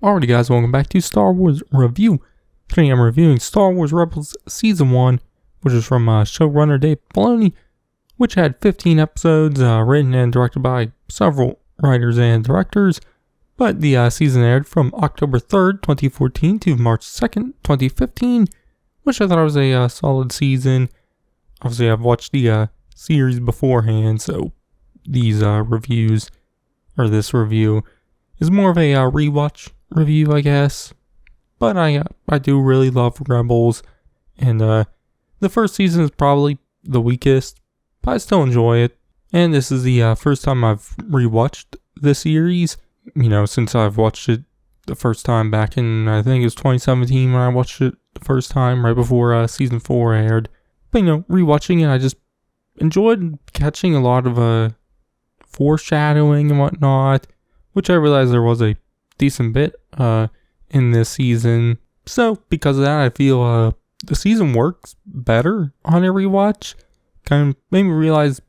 Alrighty guys, welcome back to Star Wars Review. Today I'm reviewing Star Wars Rebels Season 1, which is from showrunner Dave Filoni, which had 15 episodes written and directed by several writers and directors. But the season aired from October 3rd, 2014 to March 2nd, 2015, which I thought was a solid season. Obviously I've watched the series beforehand, so these reviews, or this review, is more of a rewatch review, I guess. But I do really love Rebels, and the first season is probably the weakest, but I still enjoy it. And this is the first time I've rewatched the series, since I've watched it the first time back in, I think it was 2017 when I watched it the first time, right before season 4 aired. But rewatching it, I just enjoyed catching a lot of foreshadowing and whatnot, which I realized there was a decent bit in this season. So because of that, I feel the season works better on a rewatch. Kind of made me realize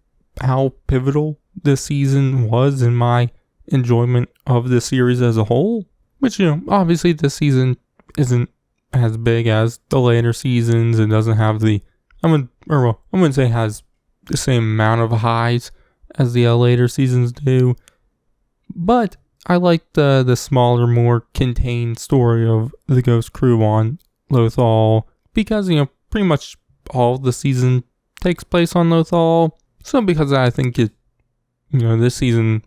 how pivotal this season was in my enjoyment of the series as a whole. Which, obviously this season isn't as big as the later seasons. It doesn't have the, I wouldn't say it has the same amount of highs as the later seasons do. But I like the smaller, more contained story of the Ghost Crew on Lothal, because, pretty much all of the season takes place on Lothal. So because I think it, this season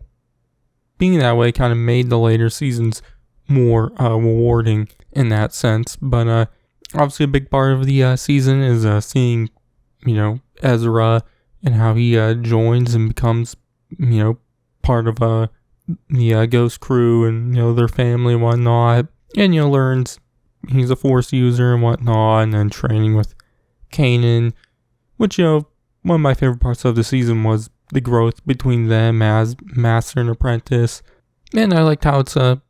being that way kind of made the later seasons more rewarding in that sense. But obviously a big part of the season is seeing, Ezra and how he joins and becomes, part of the Ghost Crew and, their family and whatnot. And, learns he's a Force user and whatnot, and then training with Kanan, which, one of my favorite parts of the season was the growth between them as master and apprentice. And I liked how it's kind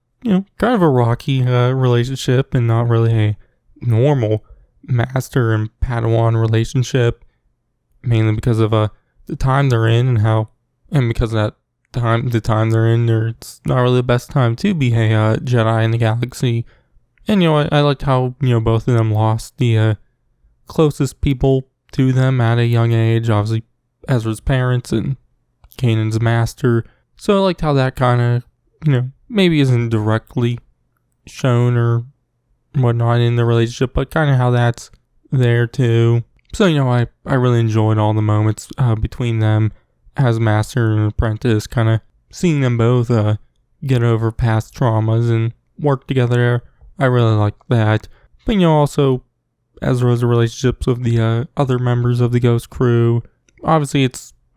of a rocky relationship and not really a normal master and Padawan relationship, mainly because of the time they're in and because of the time they're in, it's not really the best time to be a Jedi in the galaxy. And, I liked how, both of them lost the closest people to them at a young age. Obviously, Ezra's parents and Kanan's master. So I liked how that kind of, maybe isn't directly shown or whatnot in the relationship, but kind of how that's there too. So, I really enjoyed all the moments between them as master and apprentice, kind of seeing them both get over past traumas and work together. I really like that. But, also Ezra's relationships with the other members of the Ghost Crew. Obviously,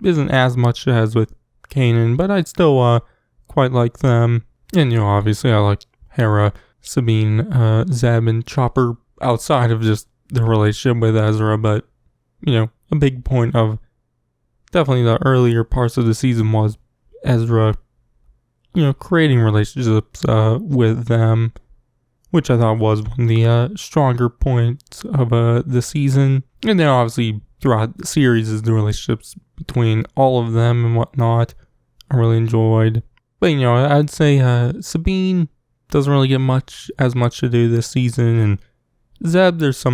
isn't as much as with Kanan, but I'd still quite like them. And, obviously I like Hera, Sabine, Zeb, and Chopper outside of just the relationship with Ezra. But, a big point of definitely the earlier parts of the season was Ezra, creating relationships with them, which I thought was one of the stronger points of the season. And then obviously throughout the series is the relationships between all of them and whatnot I really enjoyed. But, I'd say Sabine doesn't really get as much to do this season, and Zeb, there's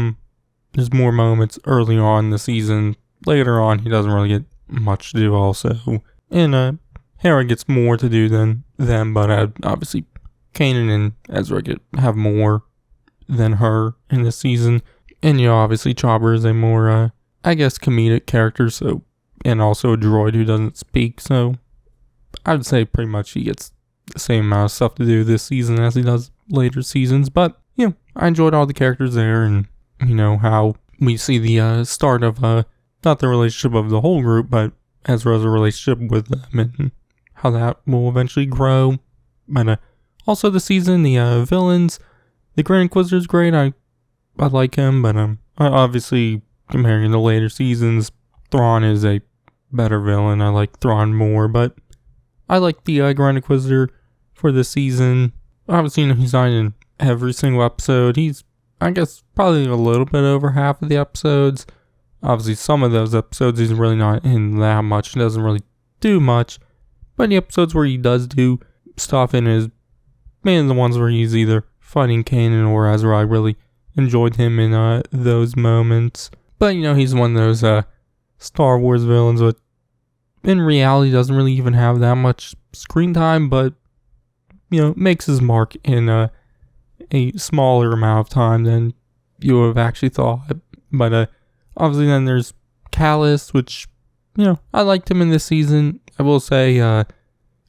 more moments early on in the season. Later on, he doesn't really get much to do also. And Hera gets more to do than them, but obviously Kanan and Ezra have more than her in this season. And, obviously Chopper is a more, comedic character, so, and also a droid who doesn't speak, so I would say pretty much he gets the same amount of stuff to do this season as he does later seasons. But, I enjoyed all the characters there, and, how we see the start of, not the relationship of the whole group, but Ezra's relationship with them and how that will eventually grow. But also the season, the villains, the Grand Inquisitor's great. I like him, but obviously comparing the later seasons, Thrawn is a better villain. I like Thrawn more, but I like the Grand Inquisitor for this season. Obviously, he's not in every single episode. He's, probably a little bit over half of the episodes. Obviously, some of those episodes he's really not in that much. He doesn't really do much. But the episodes where he does do stuff and is mainly the ones where he's either fighting Kanan or Ezra. I really enjoyed him in those moments. But, he's one of those Star Wars villains that in reality doesn't really even have that much screen time, but, makes his mark in a smaller amount of time than you would have actually thought. But obviously then there's Kallus, which, I liked him in this season. I will say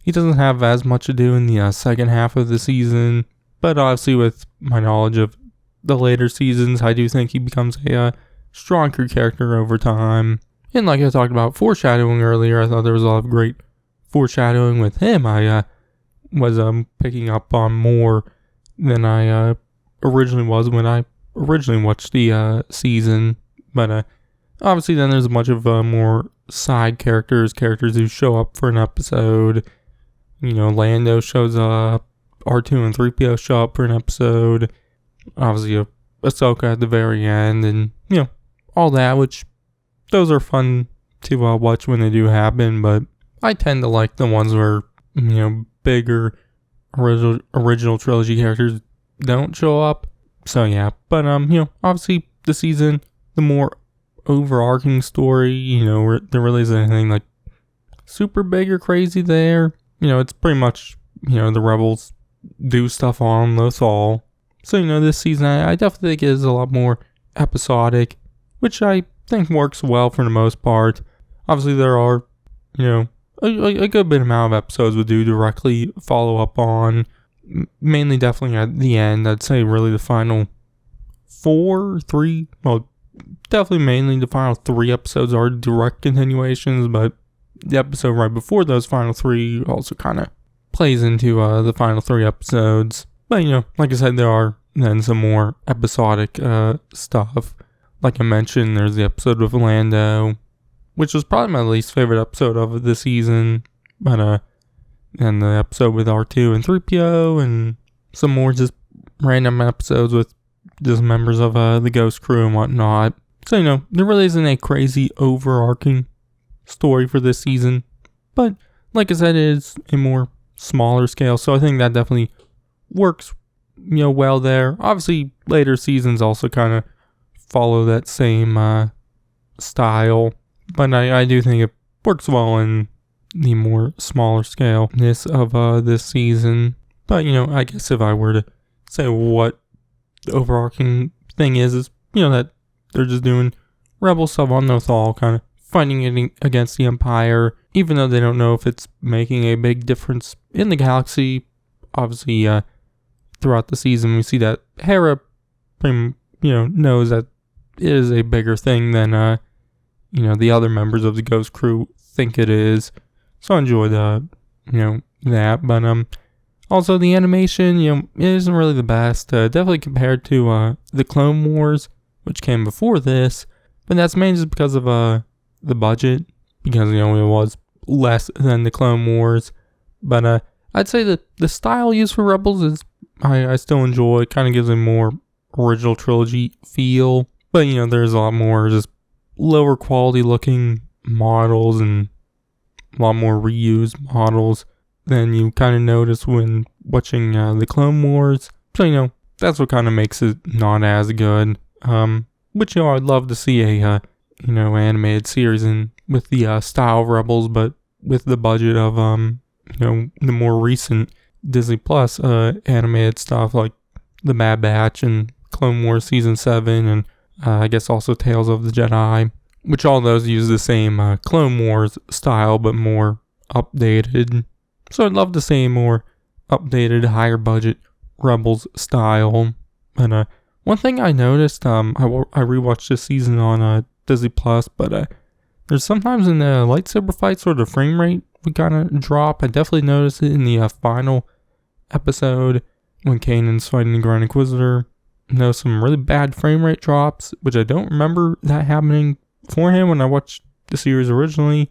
he doesn't have as much to do in the second half of the season, but obviously with my knowledge of the later seasons, I do think he becomes a stronger character over time. And like I talked about foreshadowing earlier, I thought there was a lot of great foreshadowing with him. I was picking up on more than I originally was when I originally watched the season. But obviously then there's a bunch of more side characters who show up for an episode. Lando shows up, R2 and 3PO show up for an episode. Obviously Ahsoka at the very end, and all that, which those are fun to watch when they do happen. But I tend to like the ones where bigger original trilogy characters don't show up. So yeah, but obviously the season, the more overarching story, there really isn't anything like super big or crazy there. It's pretty much the Rebels do stuff on Lothal. So this season I definitely think is a lot more episodic, which I think works well for the most part. Obviously there are a good bit amount of episodes would do directly follow up on, mainly definitely at the end. I'd say really the final definitely mainly the final 3 episodes are direct continuations, but the episode right before those final 3 also kind of plays into the final 3 episodes. But like I said, there are then some more episodic stuff. Like I mentioned, there's the episode with Lando, which was probably my least favorite episode of the season. But and the episode with R2 and 3PO, and some more just random episodes with just members of the Ghost crew and whatnot. So there really isn't a crazy overarching story for this season, but like I said, it is a more smaller scale, so I think that definitely works well there. Obviously later seasons also kind of follow that same style, but I do think it works well in the more smaller scale-ness of this season. But I guess if I were to say what the overarching thing is that they're just doing rebel stuff on Lothal, kind of fighting it against the Empire, even though they don't know if it's making a big difference in the galaxy. Obviously, throughout the season, we see that Hera, knows that it is a bigger thing than, the other members of the Ghost crew think it is. So I enjoy that. But, also the animation, it isn't really the best. Definitely compared to, the Clone Wars, which came before this. But that's mainly just because of, the budget, because it was less than the Clone Wars. But I'd say that the style used for Rebels is I still enjoy. It kind of gives a more original trilogy feel, but there's a lot more just lower quality looking models and a lot more reused models than you kind of notice when watching the Clone Wars. So that's what kind of makes it not as good. Which I'd love to see a animated series with the style of Rebels, but with the budget of the more recent Disney Plus animated stuff like The Bad Batch and Clone Wars Season 7 and I guess also Tales of the Jedi, which all those use the same Clone Wars style but more updated. So I'd love to see a more updated, higher budget Rebels style. And one thing I noticed, I rewatched this season on Disney Plus, but there's sometimes in the lightsaber fights where the frame rate would kind of drop. I definitely noticed it in the final episode when Kanan's fighting the Grand Inquisitor. Some really bad frame rate drops, which I don't remember that happening for him when I watched the series originally.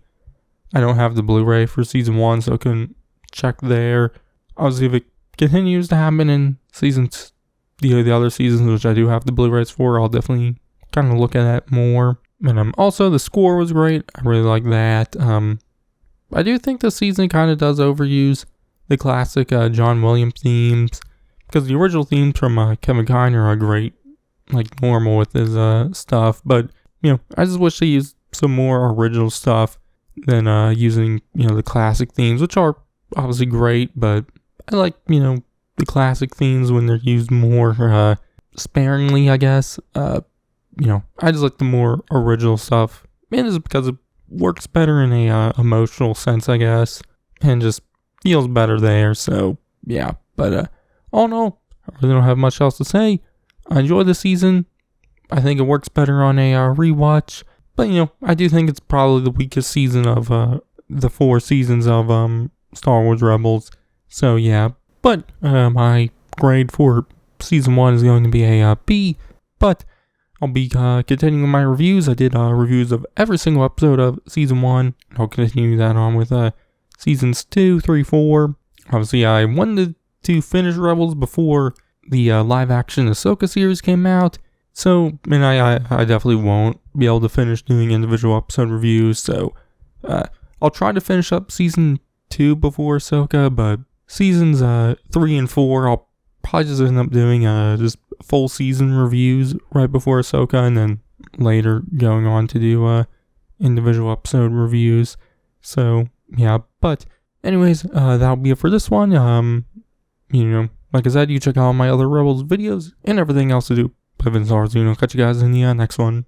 I don't have the Blu-ray for season 1, so I couldn't check there. Obviously, if it continues to happen in seasons, the other seasons, which I do have the Blu-rays for, I'll definitely kind of look at that more. And also, the score was great. I really like that. I do think the season kind of does overuse the classic John Williams themes, because the original themes from Kevin Kiner are great, like normal with his stuff. But I just wish they used some more original stuff than using the classic themes, which are obviously great. But I like the classic themes when they're used more sparingly, I guess. I just like the more original stuff, and it's because it works better in a emotional sense, I guess, and just feels better there. So yeah, but all in all, I really don't have much else to say. I enjoy the season. I think it works better on a rewatch, but I do think it's probably the weakest season of the 4 seasons of Star Wars Rebels. So yeah, but my grade for season 1 is going to be a B. But I'll be continuing my reviews. I did reviews of every single episode of season 1. I'll continue that on with seasons 2, 3, 4. Obviously, I wanted to finish Rebels before the live action Ahsoka series came out. So, and I definitely won't be able to finish doing individual episode reviews. So, I'll try to finish up season 2 before Ahsoka, but seasons 3 and 4, I'll probably just end up doing just full season reviews right before Ahsoka, and then later going on to do individual episode reviews. So yeah, but anyways, that'll be it for this one. Like I said, you check out all my other Rebels videos and everything else to do. I've been Zarzino. Catch you guys in the next one.